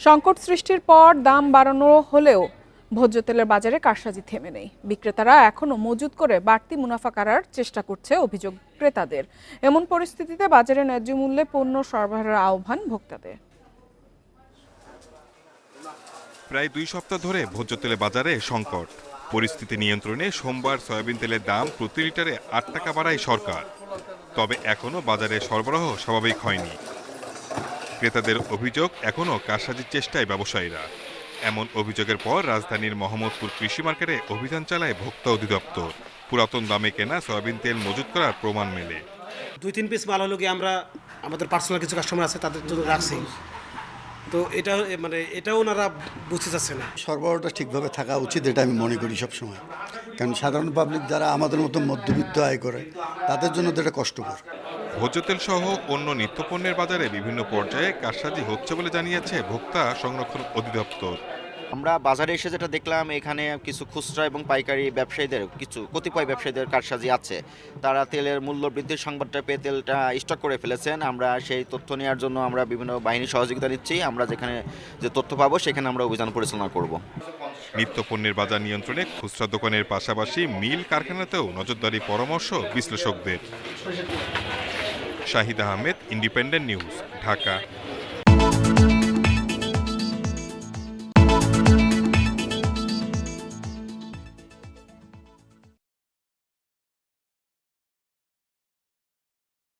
সংকট সৃষ্টির পর দাম বাড়ানো হলেও ভোজ্য তেলের বাজারে কারসাজি থেমে নেই। বিক্রেতারা এখনো মজুত করে বাড়তি মুনাফা করার চেষ্টা করছে অভিযোগ ক্রেতাদের। এমন পরিস্থিতিতে বাজারে ন্যায্য মূল্যে পণ্য সরবরাহের আহ্বান ভোক্তাদের। প্রায় 2 সপ্তাহ ধরে ভোজ্য তেলের বাজারে সংকট। পরিস্থিতি নিয়ন্ত্রণে সোমবার সয়াবিন তেলের দাম প্রতি লিটারে 8 টাকা বাড়ায় সরকার। তবে এখনো বাজারে সরবরাহ স্বাভাবিক হয়নি। ক্রেতাদের অভিযোগ, এখনো কারসাজির চেষ্টায় ব্যবসায়ীরা। এমন অভিযোগের পর রাজধানীর মোহাম্মদপুর কৃষি মার্কেটে অভিযান চালায় ভোক্তা অধিদপ্তর। পুরাতন দামে কেনা সয়াবিন তেল মজুত করার প্রমাণ মেলে। 2-3 পিস মাল হলো গিয়ে আমরা আমাদের পার্সোনাল কিছু কাস্টমার আছে তাদের জন্য রাখছি। তো এটাও ওনারা বুঝতে চাচ্ছে না। সরবরাহটা ঠিকভাবে থাকা উচিত, এটা আমি মনে করি সবসময়। কারণ সাধারণ পাবলিক যারা আমাদের মতো মধ্যবিত্ত আয় করে তাদের জন্য তো এটা কষ্টকর। ভোজ্য তেল সহ অন্য নিত্যপণ্যের বাজারে বিভিন্ন পর্যায়ে কারসাজি হচ্ছে বলে জানিয়েছে ভোক্তা সংরক্ষণ অধিদপ্তর। আমরা বাজারে এসে যেটা দেখলাম, এখানে কিছু খুচরা এবং পাইকারি ব্যবসায়ীদের, কিছু কতিপয় ব্যবসায়ীদের কারসাজি আছে। তারা তেলের মূল্য বৃদ্ধির সংবাদটা পেয়ে তেলটা স্টক করে ফেলেছেন। আমরা সেই তথ্য নেওয়ার জন্য আমরা বিভিন্ন বাহিনীর সহযোগিতা নিচ্ছি। আমরা যেখানে যে তথ্য পাবো সেখানে আমরা অভিযান পরিচালনা করব। নিত্যপণ্যের বাজার নিয়ন্ত্রণে খুচরা দোকানের পাশাপাশি মিল কারখানাতেও নজরদারি পরামর্শ বিশ্লেষকদের। Shahid Ahmed, independent news, Dhaka.